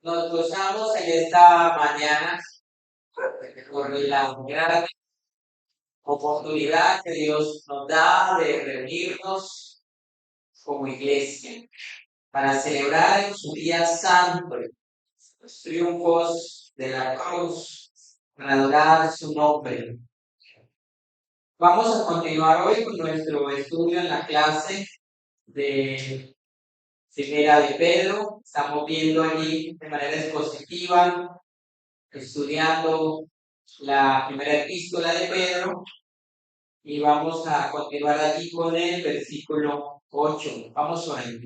Nos gozamos en esta mañana por la gran oportunidad que Dios nos da de reunirnos como iglesia para celebrar en su día santo los triunfos de la cruz, para adorar su nombre. Vamos a continuar hoy con nuestro estudio en la clase de Primera de Pedro. Estamos viendo allí de manera expositiva, estudiando la primera epístola de Pedro y vamos a continuar allí con el versículo 8. Vamos a ver.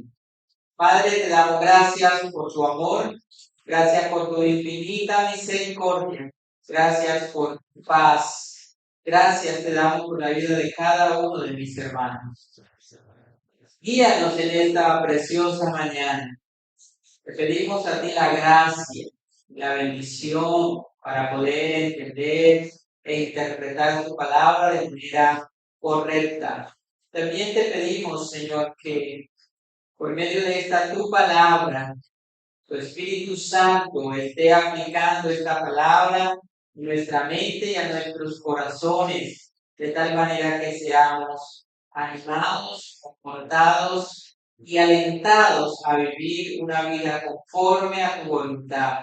Padre, te damos gracias por tu amor, gracias por tu infinita misericordia, gracias por tu paz, gracias te damos por la vida de cada uno de mis hermanos. Guíanos en esta preciosa mañana. Te pedimos a ti la gracia, la bendición para poder entender e interpretar tu palabra de manera correcta. También te pedimos, Señor, que por medio de esta tu palabra, tu Espíritu Santo esté aplicando esta palabra en nuestra mente y a nuestros corazones, de tal manera que seamos animados, confortados y alentados a vivir una vida conforme a tu voluntad,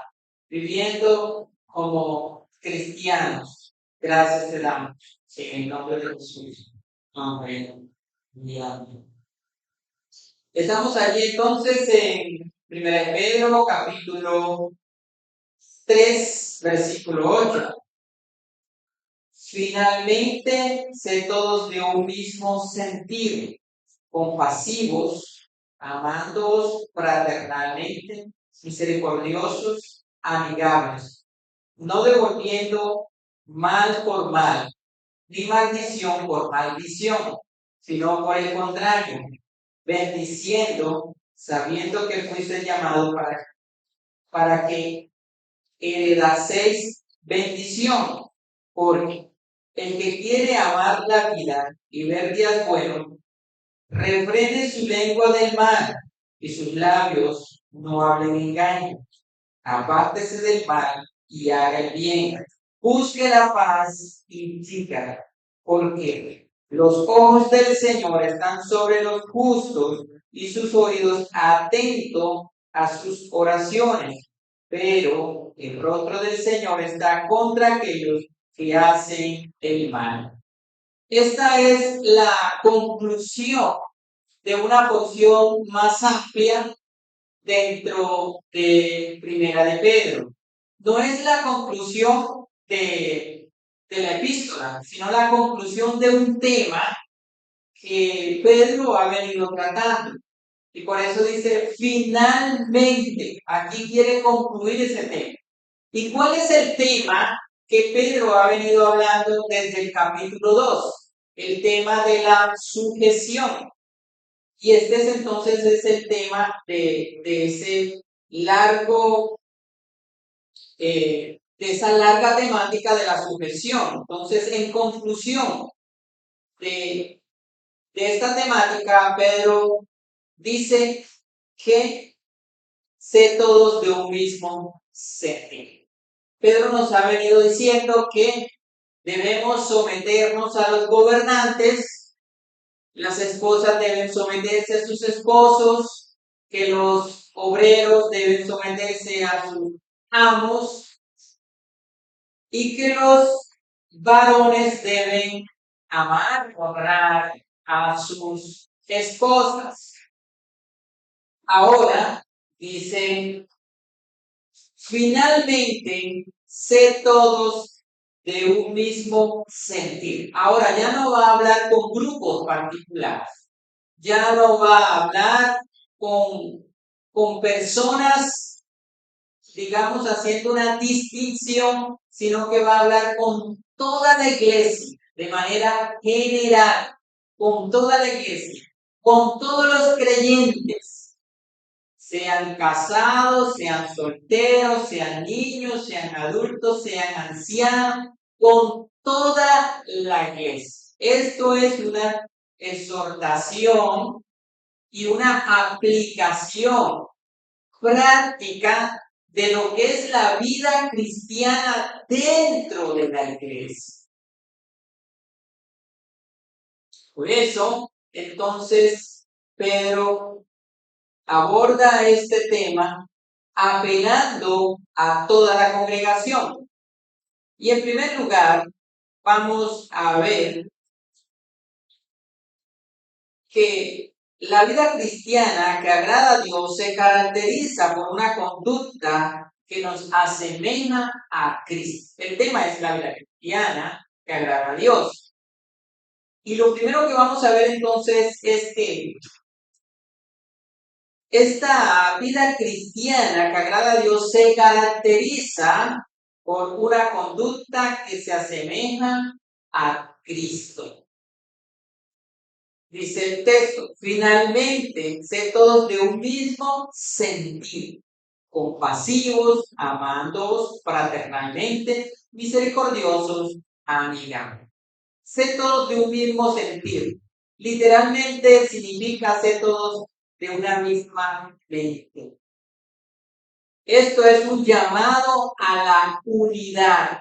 viviendo como cristianos. Gracias te damos. En el nombre de Jesús. Amén. Y amén. Estamos allí entonces en 1 Pedro capítulo 3, versículo 8. Finalmente, sé todos de un mismo sentir, compasivos, amándoos fraternalmente, misericordiosos, amigables, no devolviendo mal por mal, ni maldición por maldición, sino por el contrario, bendiciendo, sabiendo que fuiste llamado para que heredaseis bendición, porque el que quiere amar la vida y ver días buenos, refrene su lengua del mal y sus labios no hablen engaño. Apártese del mal y haga el bien. Busque la paz y sígala, porque los ojos del Señor están sobre los justos y sus oídos atentos a sus oraciones. Pero el rostro del Señor está contra aquellos que hacen el mal. Esta es la conclusión de una porción más amplia dentro de Primera de Pedro. No es la conclusión de la epístola, sino la conclusión de un tema que Pedro ha venido tratando. Y por eso dice, finalmente, aquí quiere concluir ese tema. ¿Y cuál es el tema que Pedro ha venido hablando desde el capítulo 2? El tema de la sujeción. Y este entonces es el tema de ese largo, de esa larga temática de la sujeción. Entonces, en conclusión de esta temática, Pedro dice que sé todos de un mismo sentir. Pedro nos ha venido diciendo que debemos someternos a los gobernantes, las esposas deben someterse a sus esposos, que los obreros deben someterse a sus amos y que los varones deben amar, honrar a sus esposas. Ahora, dice, finalmente, sé todos de un mismo sentir. Ahora ya no va a hablar con grupos particulares, ya no va a hablar con personas, digamos, haciendo una distinción, sino que va a hablar con toda la iglesia, de manera general, con toda la iglesia, con todos los creyentes, sean casados, sean solteros, sean niños, sean adultos, sean ancianos, con toda la iglesia. Esto es una exhortación y una aplicación práctica de lo que es la vida cristiana dentro de la iglesia. Por eso, entonces, Pedro aborda este tema apelando a toda la congregación. Y en primer lugar, vamos a ver que la vida cristiana que agrada a Dios se caracteriza por una conducta que nos asemeja a Cristo. El tema es la vida cristiana que agrada a Dios. Y lo primero que vamos a ver entonces es que esta vida cristiana que agrada a Dios se caracteriza por una conducta que se asemeja a Cristo. Dice el texto, finalmente, sé todos de un mismo sentir, compasivos, amándoos fraternalmente, misericordiosos, amigables. Sé todos de un mismo sentir. Literalmente significa ser todos de una misma mente. Esto es un llamado a la unidad.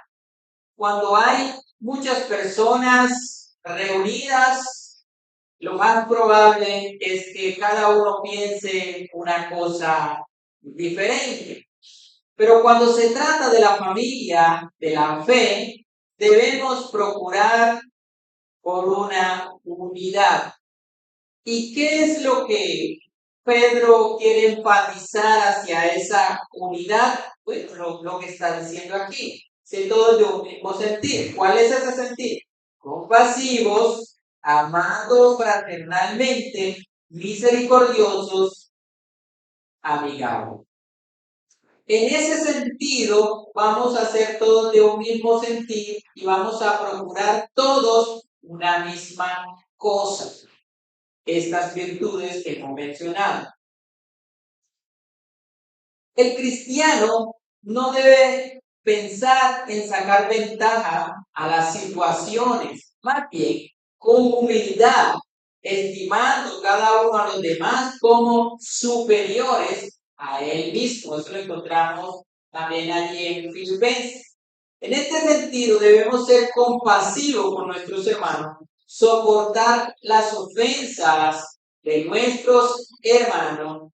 Cuando hay muchas personas reunidas, lo más probable es que cada uno piense una cosa diferente. Pero cuando se trata de la familia, de la fe, debemos procurar por una unidad. ¿Y qué es lo que Pedro quiere enfatizar hacia esa unidad? Pues lo que está diciendo aquí. Si todos de un mismo sentir. ¿Cuál es ese sentir? Compasivos, amando fraternalmente, misericordiosos, amigables. En ese sentido, vamos a ser todos de un mismo sentir y vamos a procurar todos una misma cosa. Estas virtudes que hemos mencionado. El cristiano no debe pensar en sacar ventaja a las situaciones, más bien con humildad, estimando cada uno a los demás como superiores a él mismo. Eso lo encontramos también allí en Filipenses. En este sentido, debemos ser compasivos con nuestros hermanos, soportar las ofensas de nuestros hermanos,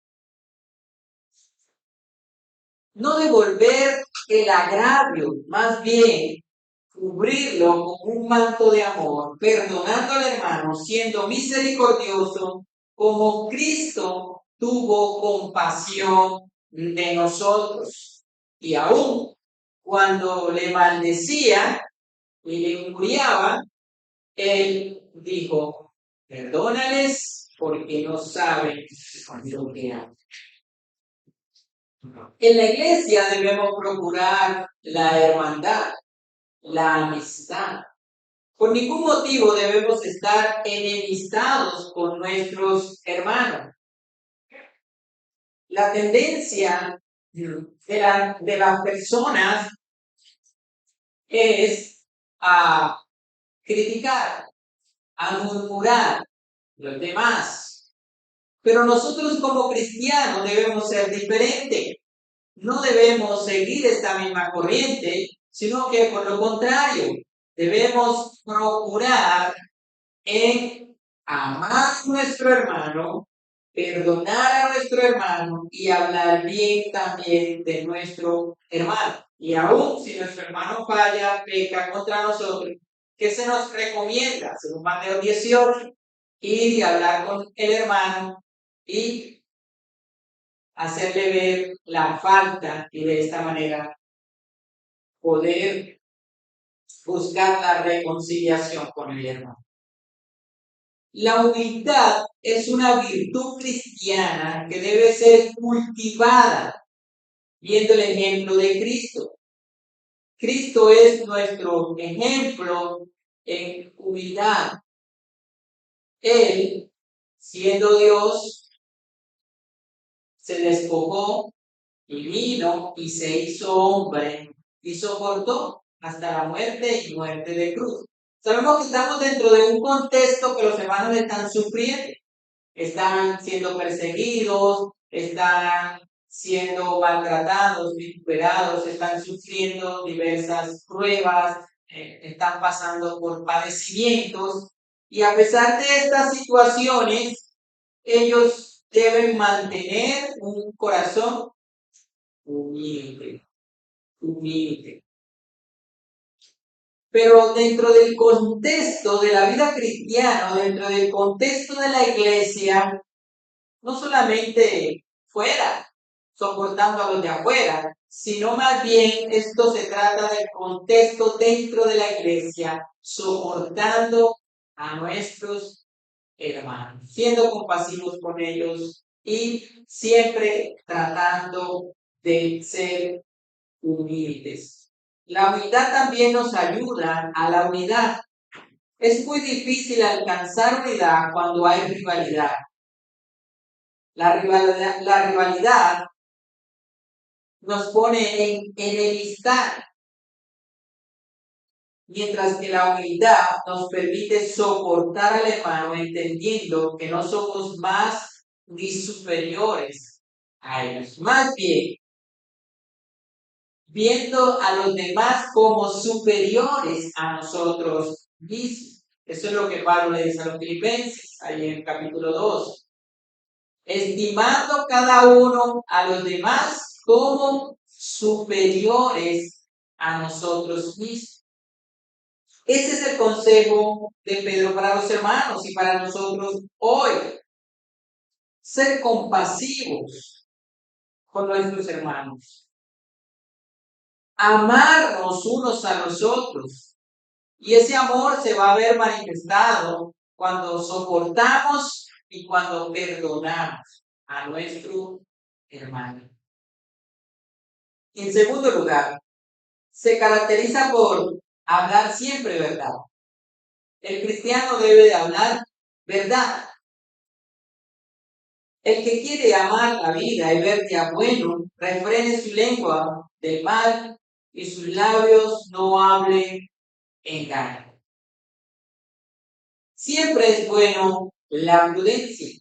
no devolver el agravio, más bien cubrirlo con un manto de amor, perdonando al hermano, siendo misericordioso, como Cristo tuvo compasión de nosotros. Y aún cuando le maldecía y le injuriaba, él dijo, perdónales porque no saben lo que hacen. En la iglesia debemos procurar la hermandad, la amistad. Por ningún motivo debemos estar enemistados con nuestros hermanos. La tendencia de las personas es a criticar, a murmurar los demás. Pero nosotros como cristianos debemos ser diferentes. No debemos seguir esta misma corriente, sino que por lo contrario, debemos procurar en amar a nuestro hermano, perdonar a nuestro hermano y hablar bien también de nuestro hermano. Y aún si nuestro hermano falla, peca contra nosotros, ¿qué se nos recomienda? Según Mateo 18, ir y hablar con el hermano y hacerle ver la falta y de esta manera poder buscar la reconciliación con el hermano. La humildad es una virtud cristiana que debe ser cultivada viendo el ejemplo de Cristo. Cristo es nuestro ejemplo en humildad. Él, siendo Dios, se despojó y vino y se hizo hombre y soportó hasta la muerte y muerte de cruz. Sabemos que estamos dentro de un contexto que los hermanos están sufriendo, están siendo perseguidos, están siendo maltratados, vituperados, están sufriendo diversas pruebas, están pasando por padecimientos, y a pesar de estas situaciones, ellos deben mantener un corazón humilde, humilde. Pero dentro del contexto de la vida cristiana, dentro del contexto de la iglesia, no solamente fuera, soportando a los de afuera, sino más bien esto se trata del contexto dentro de la iglesia, soportando a nuestros hermanos, siendo compasivos con ellos y siempre tratando de ser humildes. La humildad también nos ayuda a la unidad. Es muy difícil alcanzar unidad cuando hay rivalidad. La rivalidad nos pone en enemistad, mientras que la humildad nos permite soportar al hermano entendiendo que no somos más ni superiores a ellos. Más bien, viendo a los demás como superiores a nosotros mismos. Eso es lo que Pablo le dice a los filipenses, ahí en el capítulo 2. Estimando cada uno a los demás como superiores a nosotros mismos. Ese es el consejo de Pedro para los hermanos y para nosotros hoy. Ser compasivos con nuestros hermanos. Amarnos unos a los otros. Y ese amor se va a ver manifestado cuando soportamos y cuando perdonamos a nuestro hermano. En segundo lugar, se caracteriza por hablar siempre verdad. El cristiano debe de hablar verdad. El que quiere amar la vida y ver día bueno, refrene su lengua del mal y sus labios no hablen engaño. Siempre es bueno la prudencia,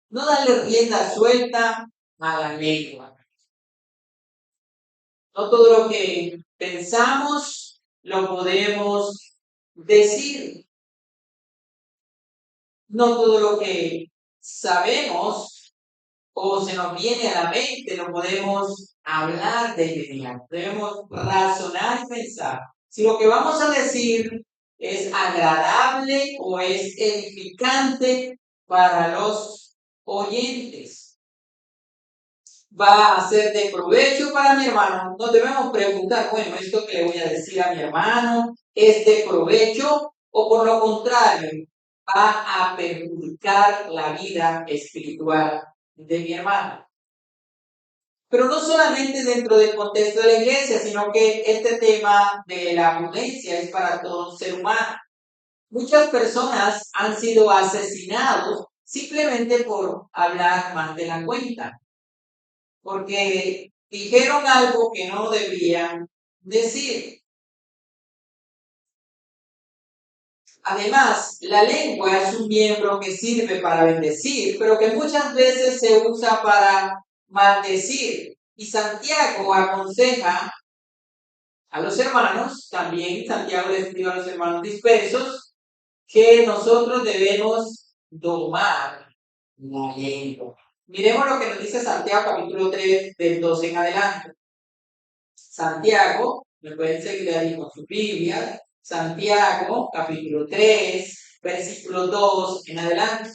no darle rienda suelta a la lengua. No todo lo que pensamos lo podemos decir. No todo lo que sabemos o se nos viene a la mente lo podemos hablar de inmediato. Debemos razonar y pensar. Si lo que vamos a decir es agradable o es edificante para los oyentes, va a ser de provecho para mi hermano. Nos debemos preguntar, bueno, esto que le voy a decir a mi hermano es de provecho o por lo contrario va a perjudicar la vida espiritual de mi hermano. Pero no solamente dentro del contexto de la iglesia, sino que este tema de la prudencia es para todo ser humano. Muchas personas han sido asesinados simplemente por hablar más de la cuenta, porque dijeron algo que no debían decir. Además, la lengua es un miembro que sirve para bendecir, pero que muchas veces se usa para maldecir. Y Santiago aconseja a los hermanos, también Santiago le escribe a los hermanos dispersos, que nosotros debemos domar la lengua. Miremos lo que nos dice Santiago capítulo 3 del 12 en adelante. Santiago, me pueden seguir ahí con su Biblia, Santiago capítulo 3, versículo 2 en adelante.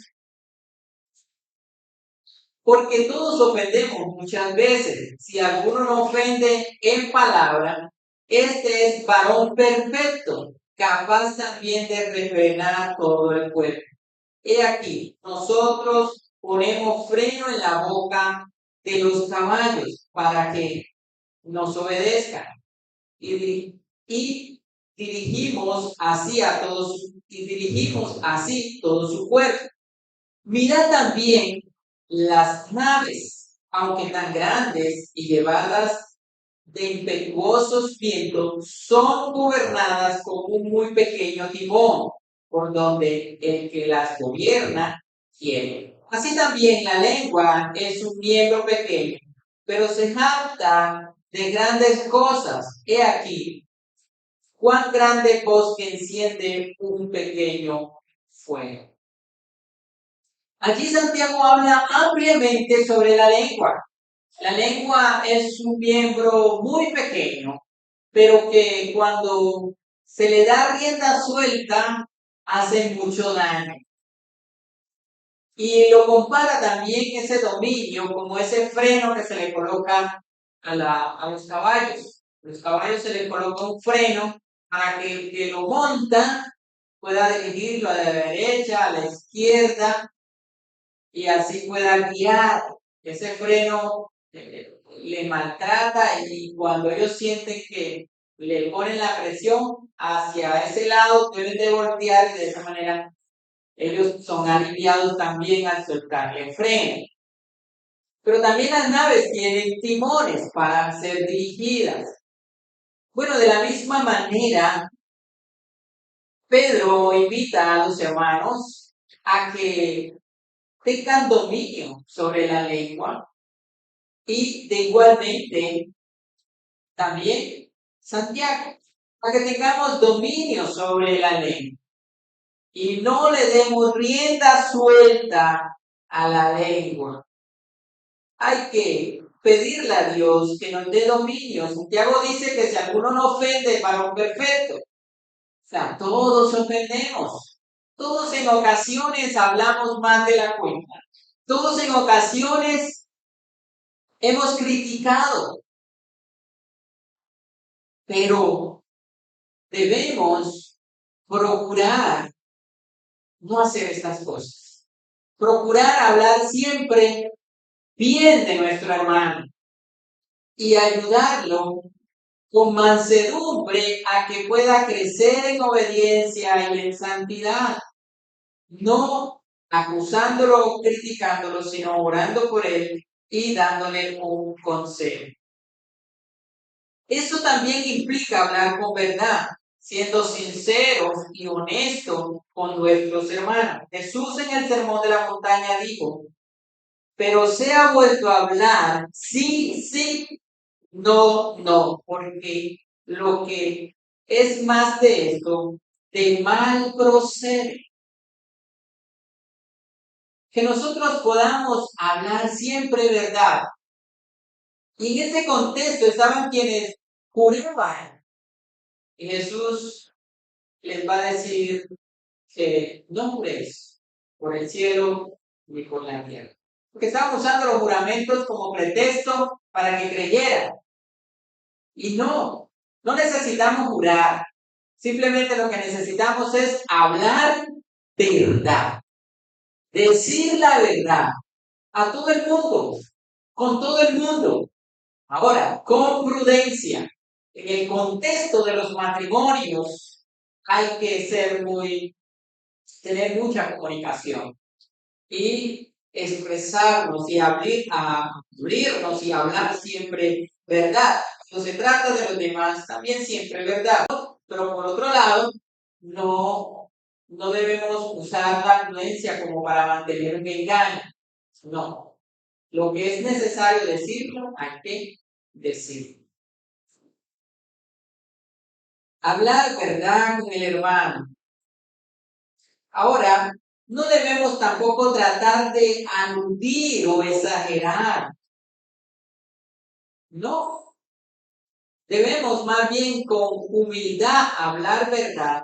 Porque todos ofendemos muchas veces. Si alguno no ofende en palabra, este es varón perfecto, capaz también de refrenar todo el cuerpo. He aquí, nosotros ponemos freno en la boca de los caballos para que nos obedezcan y dirigimos así todo su cuerpo. Mira también las naves, aunque tan grandes y llevadas de impetuosos vientos, son gobernadas con un muy pequeño timón, por donde el que las gobierna quiere. Así también la lengua es un miembro pequeño, pero se jacta de grandes cosas. He aquí, cuán grande bosque enciende un pequeño fuego. Allí Santiago habla ampliamente sobre la lengua. La lengua es un miembro muy pequeño, pero que cuando se le da rienda suelta, hace mucho daño. Y lo compara también ese dominio como ese freno que se le coloca a los caballos. A los caballos se les coloca un freno para que el que lo monta pueda dirigirlo a la derecha, a la izquierda, y así pueda guiar. Ese freno le maltrata, y cuando ellos sienten que le ponen la presión hacia ese lado, deben de voltear, y de esa manera ellos son aliviados también al soltarle el freno. Pero también las naves tienen timones para ser dirigidas. Bueno, de la misma manera, Pedro invita a los hermanos a que tengan dominio sobre la lengua, y de igualmente también Santiago, a que tengamos dominio sobre la lengua y no le demos rienda suelta a la lengua. Hay que pedirle a Dios que nos dé dominio. Santiago dice que si alguno no ofende, varón perfecto. O sea, todos ofendemos. Todos en ocasiones hablamos más de la cuenta. Todos en ocasiones hemos criticado. Pero debemos procurar no hacer estas cosas. Procurar hablar siempre bien de nuestro hermano y ayudarlo con mansedumbre a que pueda crecer en obediencia y en santidad. No acusándolo o criticándolo, sino orando por él y dándole un consejo. Eso también implica hablar con verdad, siendo sinceros y honestos con nuestros hermanos. Jesús en el Sermón de la Montaña dijo: pero se ha vuelto a hablar sí, sí, no, no, porque lo que es más de esto, de mal procede. Que nosotros podamos hablar siempre verdad. Y en ese contexto estaban quienes juraban. Y Jesús les va a decir que no juréis por el cielo ni por la tierra. Porque estaban usando los juramentos como pretexto para que creyeran. Y no necesitamos jurar. Simplemente lo que necesitamos es hablar verdad. Decir la verdad a todo el mundo, con todo el mundo. Ahora, con prudencia. En el contexto de los matrimonios hay que tener mucha comunicación y expresarnos y abrirnos y hablar siempre verdad. Cuando se trata de los demás, también siempre verdad. Pero por otro lado, no debemos usar la prudencia como para mantener un engaño. No. Lo que es necesario decirlo, hay que decirlo. Hablar verdad con el hermano. Ahora, no debemos tampoco tratar de aludir o exagerar. No. Debemos más bien con humildad hablar verdad,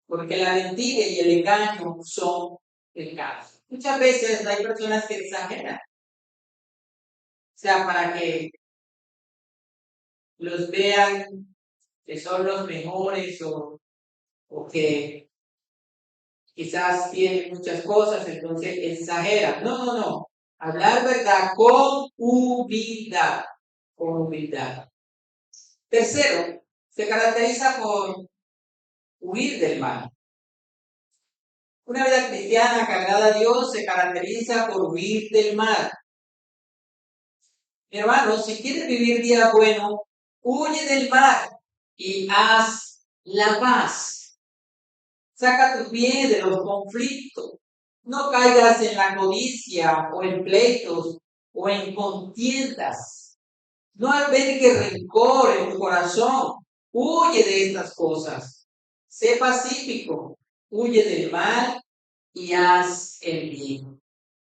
porque la mentira y el engaño son pecados. Muchas veces hay personas que exageran, o sea, para que los vean que son los mejores, o que quizás tienen muchas cosas, entonces exageran. No. Hablar verdad con humildad. Con humildad. Tercero, se caracteriza por huir del mal. Una vida cristiana cargada a Dios se caracteriza por huir del mal. Mi hermano, si quieres vivir día bueno, huye del mal y haz la paz. Saca tu pie de los conflictos. No caigas en la codicia o en pleitos o en contiendas. No albergue rencor en tu corazón. Huye de estas cosas. Sé pacífico. Huye del mal y haz el bien.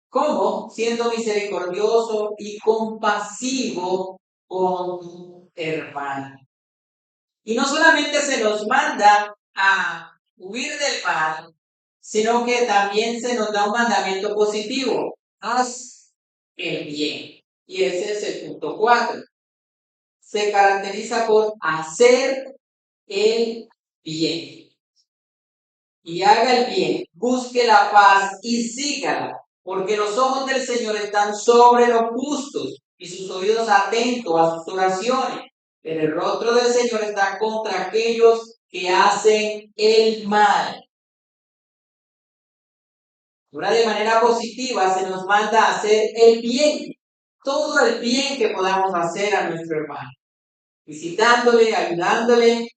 ¿Cómo? Siendo misericordioso y compasivo con tu hermano. Y no solamente se nos manda a huir del mal, sino que también se nos da un mandamiento positivo. Haz el bien. Y ese es el punto 4. Se caracteriza por hacer el bien. Y haga el bien, busque la paz y sígala, porque los ojos del Señor están sobre los justos y sus oídos atentos a sus oraciones. Pero el rostro del Señor está contra aquellos que hacen el mal. Ahora, de manera positiva se nos manda a hacer el bien, todo el bien que podamos hacer a nuestro hermano, visitándole, ayudándole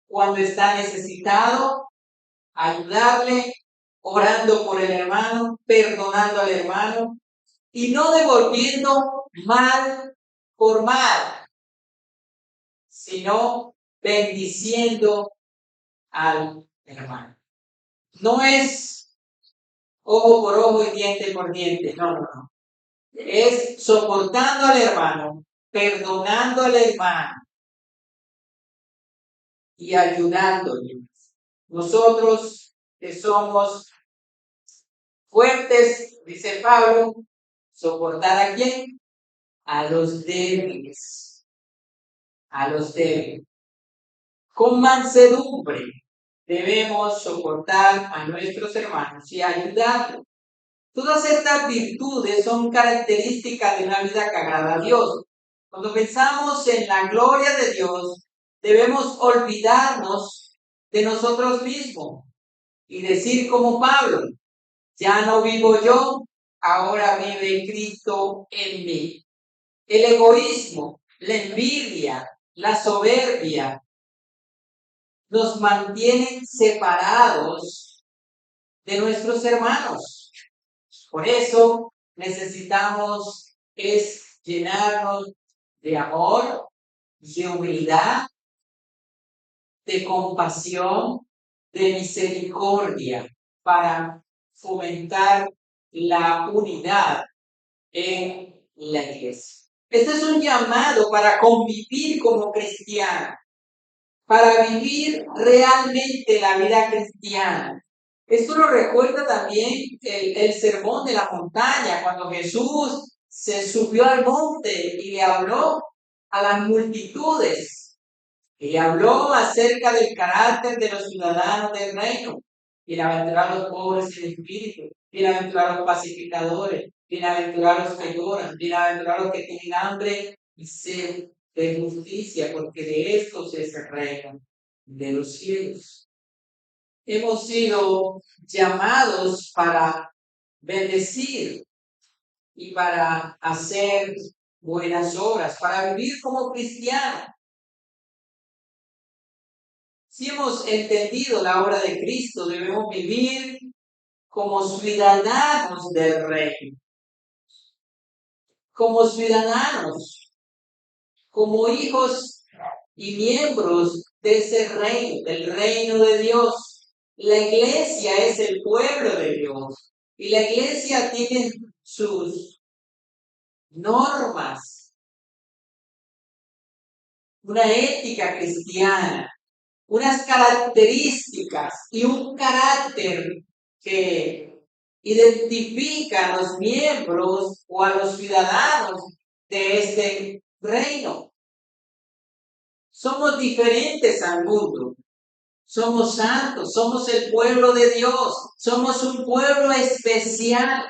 cuando está necesitado, ayudarle, orando por el hermano, perdonando al hermano y no devolviendo mal por mal, sino bendiciendo al hermano. No es ojo por ojo y diente por diente, no. Es soportando al hermano, perdonando al hermano y ayudándole. Nosotros que somos fuertes, dice Pablo, ¿soportar a quién? A los débiles. A los débiles. Con mansedumbre debemos soportar a nuestros hermanos y ayudarlos. Todas estas virtudes son características de una vida que agrada a Dios. Cuando pensamos en la gloria de Dios, debemos olvidarnos de nosotros mismos y decir como Pablo, ya no vivo yo, ahora vive Cristo en mí. El egoísmo, la envidia, la soberbia nos mantienen separados de nuestros hermanos. Por eso necesitamos llenarnos de amor, de humildad, de compasión, de misericordia para fomentar la unidad en la iglesia. Este es un llamado para convivir como cristianos, para vivir realmente la vida cristiana. Esto lo recuerda también el sermón de la montaña, cuando Jesús se subió al monte y le habló a las multitudes. Y le habló acerca del carácter de los ciudadanos del reino. Bienaventurados los pobres en espíritu, bienaventurados los pacificadores, bienaventurados los que lloran, bienaventurados los que tienen hambre y sed de justicia, porque de estos es el reino de los cielos. Hemos sido llamados para bendecir y para hacer buenas obras, para vivir como cristianos. Si hemos entendido la obra de Cristo, debemos vivir como ciudadanos del reino, como ciudadanos, como hijos y miembros de ese reino, del reino de Dios. La iglesia es el pueblo de Dios y la iglesia tiene sus normas, una ética cristiana, unas características y un carácter que identifica a los miembros o a los ciudadanos de este reino. Somos diferentes al mundo. Somos santos, somos el pueblo de Dios, somos un pueblo especial.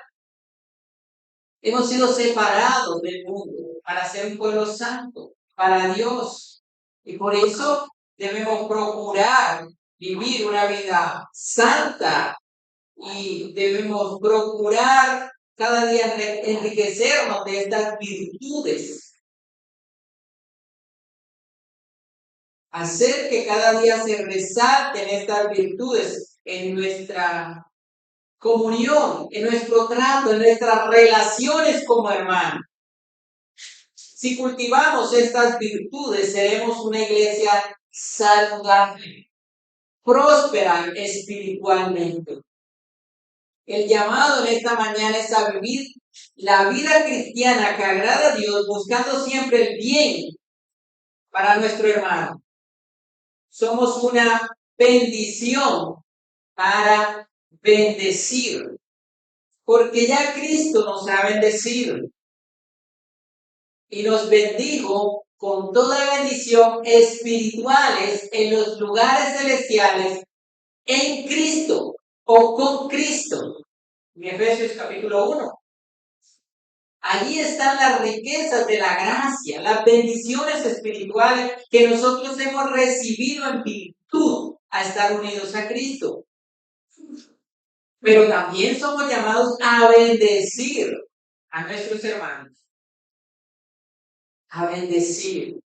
Hemos sido separados del mundo para ser un pueblo santo, para Dios. Y por eso debemos procurar vivir una vida santa y debemos procurar cada día enriquecernos de estas virtudes. Hacer que cada día se resalten estas virtudes en nuestra comunión, en nuestro trato, en nuestras relaciones como hermanos. Si cultivamos estas virtudes, seremos una iglesia saludable, próspera espiritualmente. El llamado en esta mañana es a vivir la vida cristiana que agrada a Dios, buscando siempre el bien para nuestro hermano. Somos una bendición para bendecir, porque ya Cristo nos ha bendecido y nos bendijo con toda bendición espirituales en los lugares celestiales en Cristo o con Cristo. En Efesios capítulo 1. Allí están las riquezas de la gracia, las bendiciones espirituales que nosotros hemos recibido en virtud a estar unidos a Cristo. Pero también somos llamados a bendecir a nuestros hermanos. A bendecir.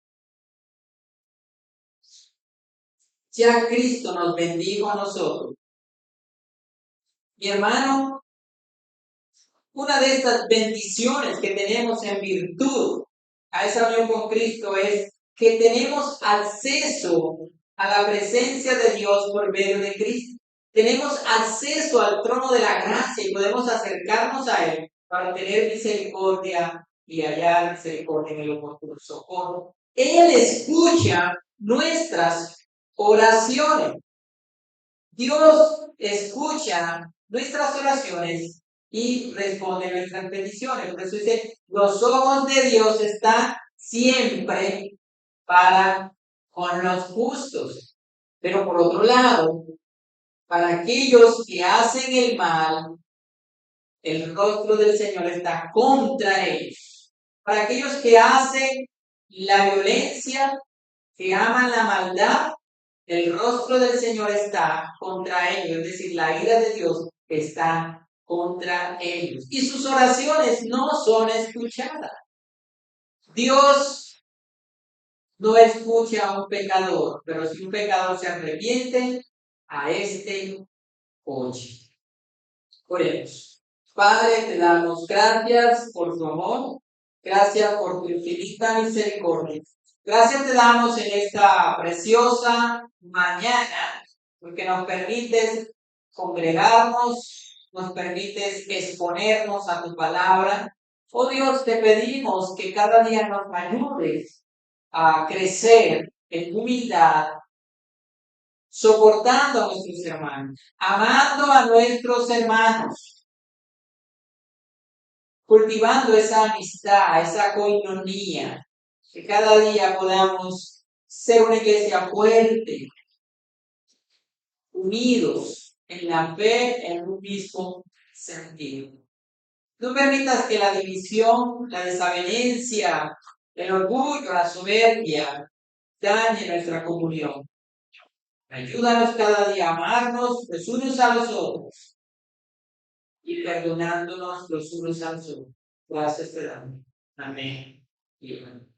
Ya Cristo nos bendijo a nosotros. Mi hermano, una de estas bendiciones que tenemos en virtud a esa unión con Cristo es que tenemos acceso a la presencia de Dios por medio de Cristo. Tenemos acceso al trono de la gracia y podemos acercarnos a Él para tener misericordia y hallar misericordia en el oportuno socorro. Él escucha nuestras oraciones. Dios escucha nuestras oraciones y responde nuestras peticiones. Por eso dice, los ojos de Dios están siempre para con los justos. Pero por otro lado, para aquellos que hacen el mal, el rostro del Señor está contra ellos. Para aquellos que hacen la violencia, que aman la maldad, el rostro del Señor está contra ellos, es decir, la ira de Dios está contra ellos. Y sus oraciones no son escuchadas. Dios no escucha a un pecador, pero si un pecador se arrepiente, a este oye. Oremos. Padre, te damos gracias por tu amor, gracias por tu infinita misericordia. Gracias te damos en esta preciosa mañana, porque nos permites congregarnos, nos permites exponernos a tu palabra. Oh Dios, te pedimos que cada día nos ayudes a crecer en humildad, soportando a nuestros hermanos, amando a nuestros hermanos, cultivando esa amistad, esa coinonía, que cada día podamos ser una iglesia fuerte, unidos en la fe, en un mismo sentido. No permitas que la división, la desavenencia, el orgullo, la soberbia dañe nuestra comunión. Ayúdanos cada día a amarnos los unos a los otros y perdonándonos los unos a los otros. Gracias te damos. Amén. Y amén.